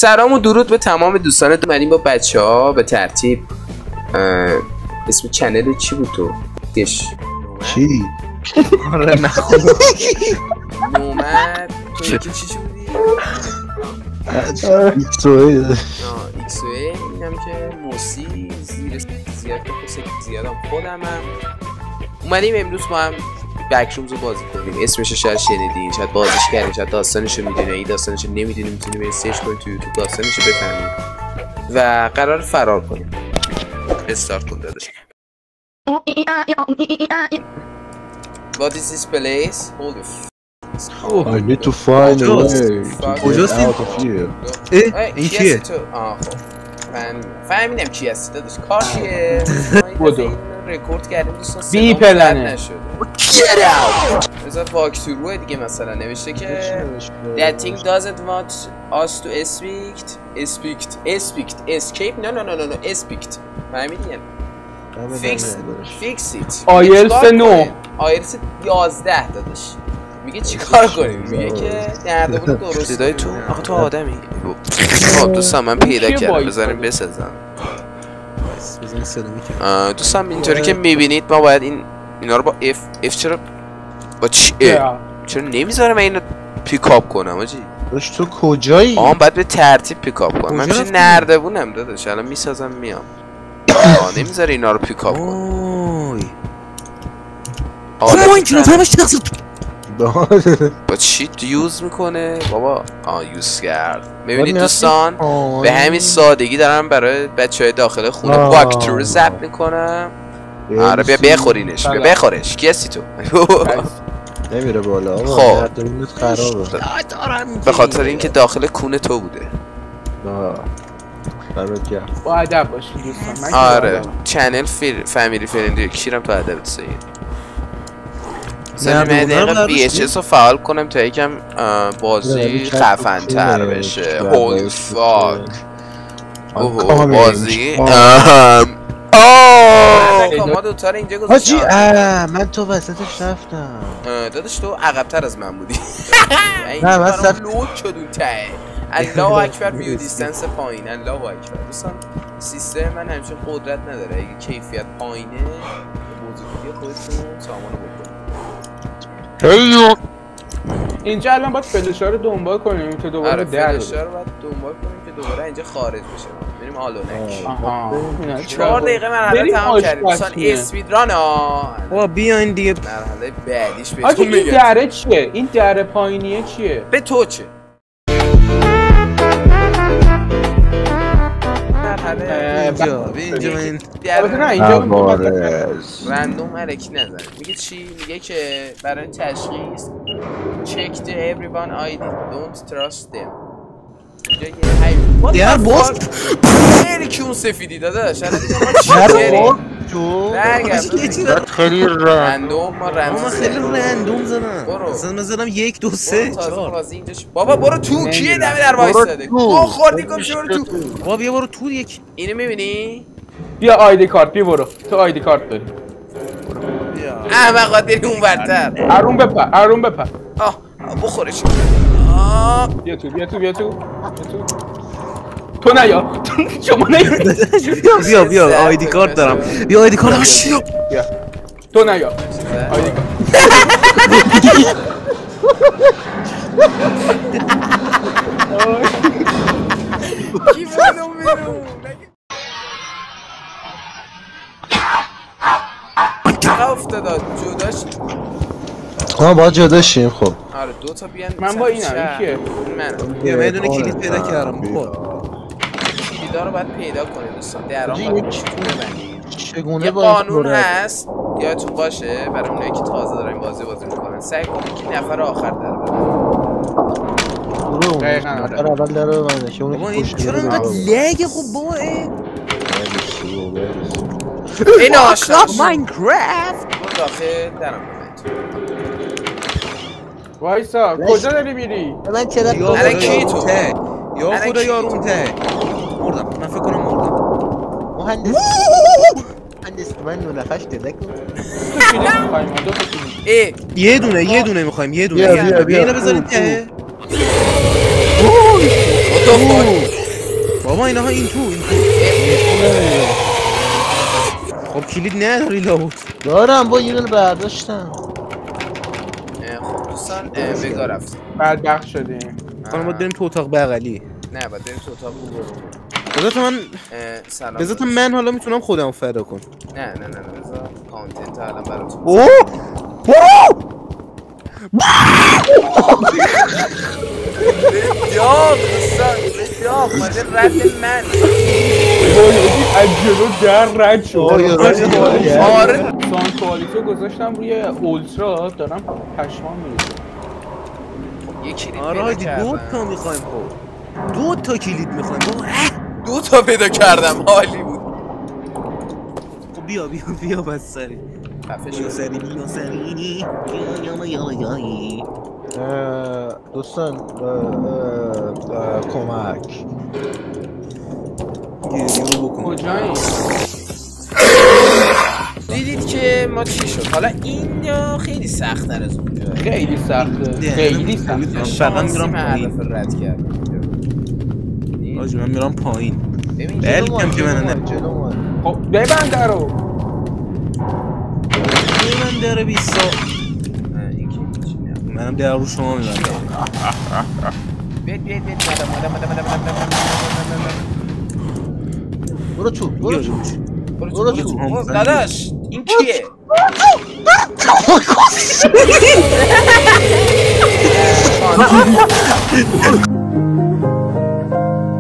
سلام و درود به تمام دوستان. اومدیم با بچه ها به ترتیب. اسم چنل چی بود تو؟ دش چی؟ آره نخون نومد تو یکی چی بودی؟ ایکسوی ایکسوی اینم که موسی زیر زیاد که زیادم خودم هم اومدیم امروز با هم بکرومز رو بازی کنیم. اسمش رو شاید شنیدین، شاید بازیش کردین، شاید داستانش رو میدونین. این داستانش رو نمیدونین میتونیم برید سرچ کنید تو یوتیوب داستانش رو بفهمید و قرار فرار کنیم. استارت کن داداش. What is this place? Holy I need to find a way to get out of here. این کیه؟ فهمیدم چی هستی داداش. کار چیه؟ بودو رکورد کردیم دوستان. بی پلنه بذار واکتوروه دیگه مثلا نوشته که That thing doesn't want us to escape فهمیدیم؟ Fix it. آیلتس 9 آیلتس 11 داداش. میگه چیکار کنیم؟ میگه که دردمون درست صدای تو آخه تو آدمی. دوستان من پیدا کردم بذاریم بسازم. بزنین صدا میکنم. دوستان اینطوری که میبینید ما باید اینا رو با F چرا با چرا نمیذاره من اینو پیکاپ کنم آجی؟ داشت تو کجایی؟ باید به ترتیب پیکاپ کنم. من میشه نردبونم داداش. الان میسازم میام. نمیذاره اینا رو پیکاپ کنم. ما این کنار ترمش تقصیر با چی یوز میکنه بابا؟ یوز کرد. میبینید دوستان به همین سادگی دارم برای بچه های داخل خونه واکتور رو ضبط میکنم. آره بیا بخورینش، بیا بخورش. کی هستی تو؟ نمیره بالا. خب خرابه به خاطر اینکه داخل کونه تو بوده. با ادب باشین دوستان. آره چنل فامیلی فرندلی کیرم تو ادب سید. من دقیقه VHS رو فعال کنم تا یکم بازی خفن تر بشه. هولی فاک بازی ما دوتا رو اینجا گذاشتم. من تو وسطش رفتم. داداش تو عقب‌تر از من بودی. نه من لوک شدون ته. الله اکبر بیو دیستنس پایین. الله اکبر. دوستان سیستم من همیشه قدرت نداره. اگه کیفیت پایینه موضوعی خودتون سامانو بکنید. اینجا الان باید فلشار رو دنبال کنیم که دوباره فلشار رو باید دنبال کنیم که دوباره اینجا خارج بشه. بریم آلونک. 4 دقیقه مرحله تمام کردیم دوستان. اسپید ران بابا بیاین دیگه مرحله بعدیش بهتون آجی میگم. این دره چیه؟ این دره پایینیه چیه؟ به تو چه؟ اینجا من رندوم علکی نزن. میگه چی؟ میگه که برای تشخیص check the everyone ID don't trust them. دیار باز خیلی که اون سفیدی داداش. الان دیگه ما چی بریم؟ خیلی رندوم ما خیلی رندوم زدم. مثلا زدم 1 2 3 4. بابا برو تو. کیه دم در وایساده؟ خوردی گم شو برو تو. بابا بیا برو تو. یک اینو میبینی؟ بیا آیدی کارت بیا برو. تو آیدی کارت داری. احمقا داری اون برتر. ارون بپر. بخورش. بیا تو. تو نیا. شما نیا. بیا آیدی کارت دارم. بیا آیدی کارت دارم. بیا. تو نیا. آیدی کی منو میرون؟ افتاد جداش. باید جدا شیم. خب آره دو تا بیان. من با اینم. این کیه؟ منم. بیا من یه دونه کلید پیدا کردم. خب کلیدا رو باید پیدا کنید دوستان. درام باید ببندید. چگونه یه قانون هست یادتون باشه برای اونایی که تازه دارن بازی میکنن. سعی کنید که نفر آخر در ببرید. نفر اول در ببنده که اون این چرا اینقدر لگه؟ خب بابا این آشنا ماینکرافت برو داخل درم ببند. وایسا کجا داری میری؟ من چرا الان کی تو؟ یا خدا یارون ته. مردم. من فکر کنم مردم. مهندس من نونفش دیده کن. یه دونه میخوایم. یه دونه. بیا اینو بذارید ته. بابا اینا این تو خب کلید نداری لابد دارم با یه دونه برداشتم. خب دوستان بگاه رفتیم بعد بخش شدیم خانم باید بریم تو اتاق بغلی. نه باید بریم تو اتاق بگاه. بذات من حالا میتونم خودم فدا کن. نه بذار کانتنت الان براتون. بسیار دوستان بسیار ماده رد من از جلو در رد شد. آره ساند کوالیتیو گذاشتم روی اولترا دارم پشمان میریزم. یک کلید آره حاجی دو تا میخوایم. خب 2 تا کلید میخوایم. 2 تا پیدا کردم عالی بود. خب بیا بس سری بیا سری دوستان کمک گیری رو بکن. کجایی؟ دیدید که ما چی شد؟ حالا این خیلی سخت‌تر از اونجا. خیلی سخته. فقط میرم پایین رد کردم. آجی من میرم پایین. ببین بلکم که منو نه. خب ببند درو. ببند درو 20 تا. منم در رو شما میبندم. بید برو تو داداش این کیه؟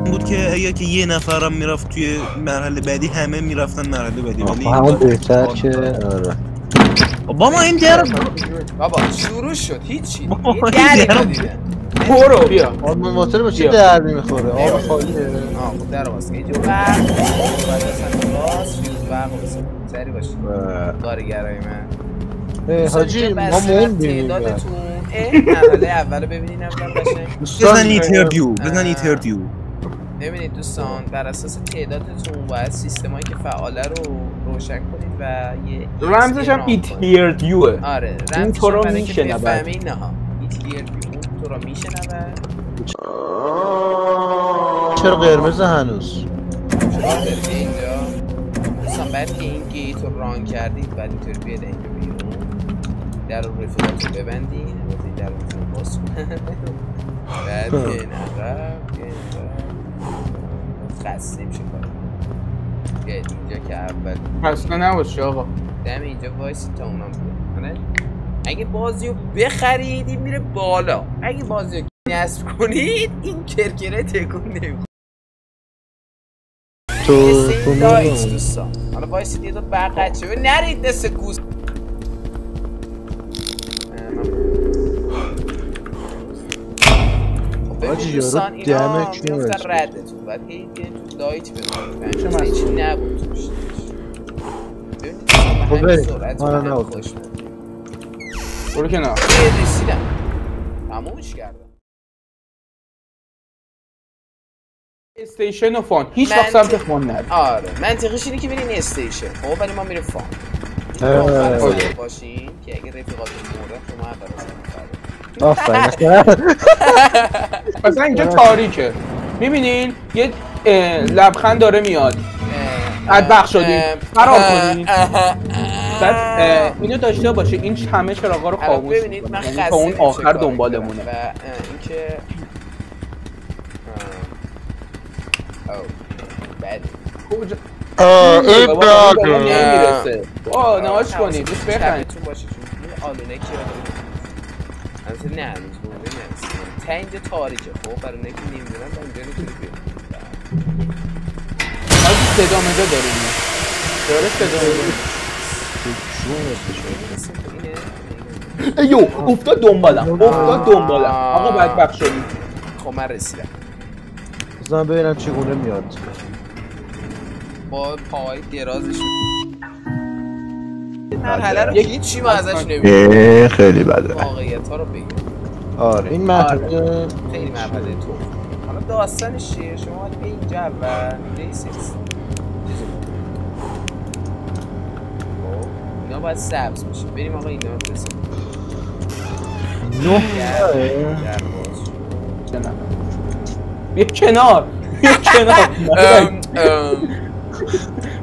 بود که اگه که یه نفرم میرفت توی مرحله بعدی همه میرفتن مرحله بعدی. ولی همون بهتر که آره بابا این در بابا شروع شد هیچی در برو بیا آلمان موتور با چه دردی میخوره؟ آب خالیه. خب در باز که اینجا بعد اصلا راست فیوز برق بسید سری باشید کارگرای من حاجی ما موندیم تعدادتون مرحله اولو ببینین اول قشنگ بزن ایتردیو ببینید دوستان بر اساس تعدادتون باید سیستمایی که فعاله رو روشن کنید و یه رمزش هم ایتردیوه. آره رمزش هم برای که بفهمین نه ایتردیو تو رو میشنوه. چرا قرمز هنوز؟ چرا دارید اینجا؟ دوستان باید که این گیت رو ران کردید بعد اینطور بیاد اینجا بیرون در رو رفیقات رو ببندین این در رو میتونم باز کنم بعد بیاین عقب خسته میشه کار بیاید اینجا که اول خسته نباشه آقا دم اینجا وایسی تا اونم بیاد. اگه بازی رو بخرید این میره بالا، اگه بازی رو نصب کنید این کرکره تکون نمیخوره. تو لایت دوستان حالا وایسید یه دو بقیت شد نرید دست گوز آجی دوستان اینا میفتن ردتون باید این تو لایت ببینید فهمید چی نبود توش ببینید دوستان به همین سرعت رو هم خوش برو کنار رسیدم تمومش کردم. استیشن و فان هیچ وقت سمت فان نرید. آره منطقیش اینه که برین استیشن خب ولی ما میریم فان باشیم که اگه رفیقاتون مورد شما آفرین مثلا اینجا تاریکه میبینین یه لبخند داره میاد بدبخت شدیم فرار کنین بعد اینو داشته باشه این همه چراغا رو خاموش ببینید من خسته تا اون آخر دنبالمونه و اینکه کجا این بده نمیرسه نهاش کنید بس بخند تو باشه چون این آلونه که البته نه هنوز بوده نرسید تا اینجا تاریکه خب برای اونه که نمیدونم تا اینجا نمیتونی بیرون آجی صدا مجا داریم داره صدا مجا ایو افتاد دنبالم آقا بدبخت شدیم. خب من رسیدم بزنم ببینم چگونه میاد با پای درازش مرحله رو هیچی ما ازش نمیدونم خیلی بده واقعیت ها رو بگیم. آره این مرحله خیلی مرحله تو حالا داستانش چیه شما باید به اینجا اول ریسیکس اینا باید سبز میشه بریم آقا اینا رو برسیم 9 بیا کنار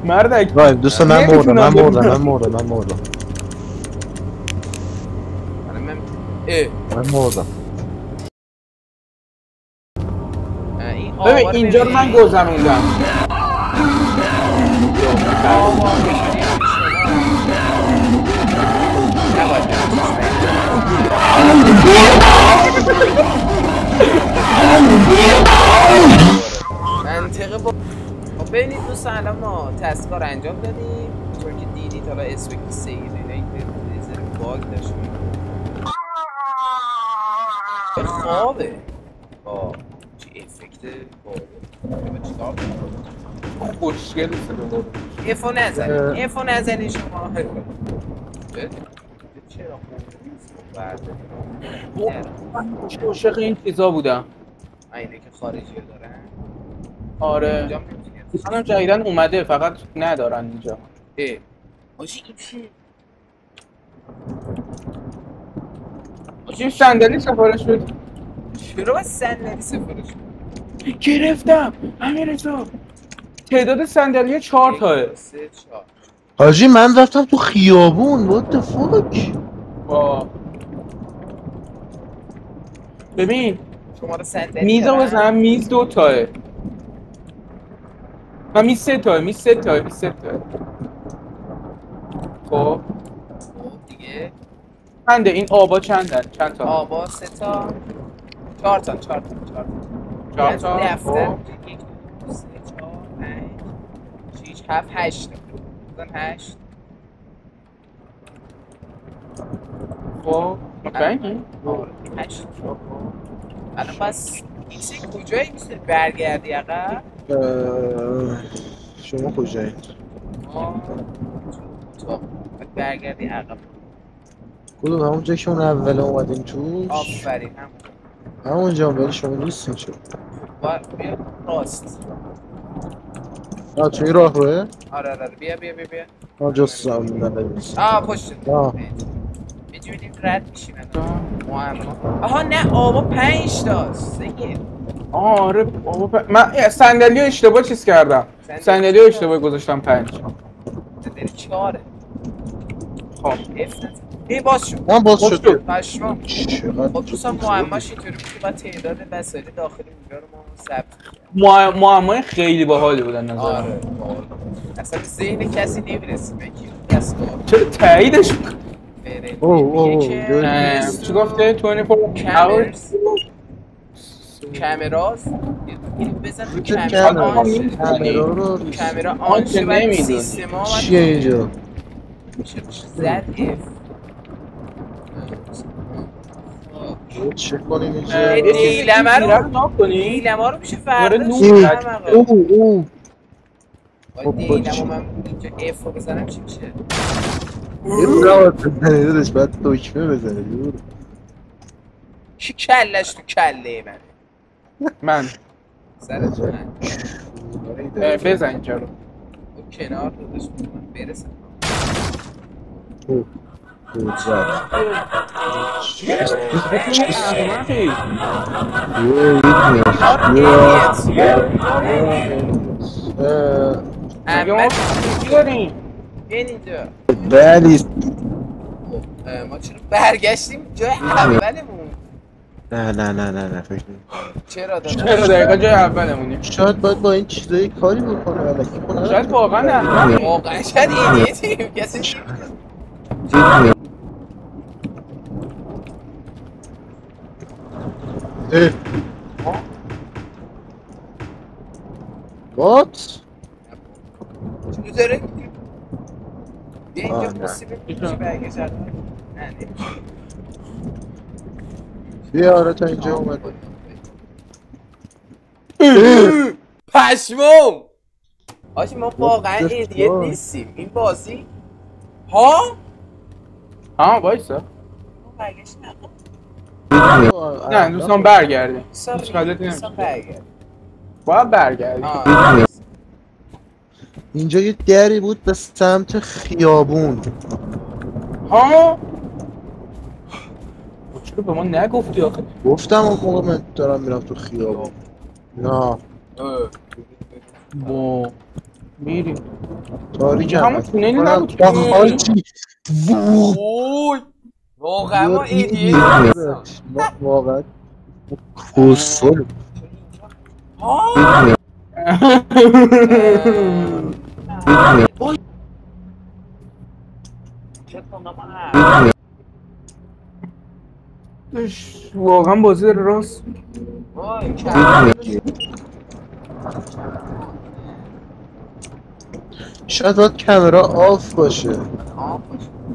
مردک وای دوستان من مردم من مردم ببین اینجا رو من گذروندم منطقه با ببینید دوستان الان ما تسکار انجام دادیم چون که دیدید حالا اسپک سیل اینا باگ داشتیم خوابه با چی افکت خوشگل ایفو نزنی شما چرا خوب عاشق این چیزا بودم اینه که خارجی دارن آره منم جدیدن اومده فقط ندارن اینجا آجی این چیه؟ آجی صندلی سفارش بده چرا باید صندلی سفارش بده؟ گرفتم امیرزا تعداد صندلی 4 تاه حاجی من رفتم تو خیابون what the fuck ببین شماره صندلی میزو بزنم میز 2 تاه من میز 3 تاه خب دیگه چنده این آبا چند تا آبا 3 تا 4 تا دفتر 1 2 3 4 5 6 7 8 بزن 8 خب مطمئنی؟ آره 8 الان پس ایکسی کجایی میشه برگردی عقب؟ شما کجایید؟ برگردی عقب کدوم همون جا که اون اول اومدیم توش؟ آفرین همونجا ولی شما نیستین چه؟ بیا راست توی راه روه؟ آره بیا جست زمین نمیست پشت بجونیم رد میشیم آها نه آبا 5 تاست آره من صندلی رو اشتباه چیز کردم صندلی رو اشتباه گذاشتم 5 صندلی 4 خب باز شد من باز شد پشما خب دوستان معماش اینطوری بود که باید تعداد وسایل داخلی اونجا رو ما ثبت معمای خیلی باحالی بودن نظرم آره اصلا ذهن کسی نمیرسیم دست چرا تاییدش چی گفته 24 کامراز اینو بزن تو کامرا آن شه بعد سیستما چیه اینجا زد چه کنیم اینجا دیلمه رو میشه فردا دیلمه من اینجا اف رو بزنم چی میشه اف نباید بزنی دادش باید دکمه بزنی کی کلش تو کله من سرت من بزن اینجا رو کنار دادش برسم ما چرا برگشتیم جای اولمون نه فکر چرا دقیقا جای اولمونی شاید باید با این چیزایی کاری بکنه الکی کنه شاید واقعا شاید ایدیتیم کسی What? چی داره؟ بیا اینجا مصیبه چی برگشت نه بیا آره تا اینجا اومد پشمام آجی ما واقعا ایدیت نیستیم این بازی وایسا نه دوستان برگردیم باید برگردیم اینجا یه دری بود به سمت خیابون چرا به ما نگفتی آخه؟ گفتم اون موقع من دارم میرم تو خیابون نه با میریم تاریک همون تونلی نبود که حاجی وای واقعا ما ایدیه واقعا کسول واقعا بازی راست شاید باید کامرا آف باشه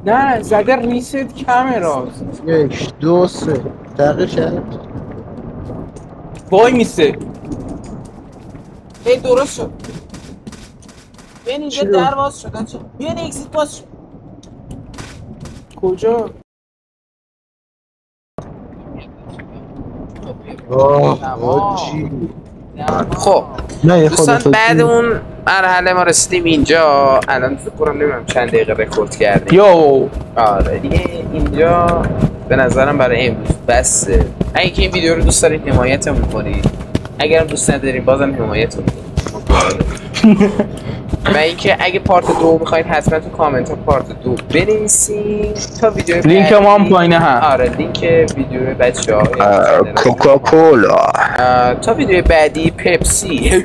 نه زده ریست کامراست 1 2 3 تغییر کرد وای میسه ای درست شد بیاین اینجا در باز شد بیاین اکسیت باز شد کجا؟ حاجی خب دوستان بعد اون مرحله ما رسیدیم اینجا الان فکر کنم نمیدونم چند دقیقه رکورد کردیم آره دیگه اینجا به نظرم برای امروز بسه اگه که این ویدیو رو دوست دارید حمایتمون کنید اگرم دوست ندارید بازم حمایتمون کنید و اینکه اگه پارت 2 میخواید حتما تو کامنت ها پارت 2 بنویسین تا ویدیو بعدی لینک ما هم پایینه هست آره لینک ویدیو بچه‌ها کوکاکولا تا ویدیو بعدی پپسی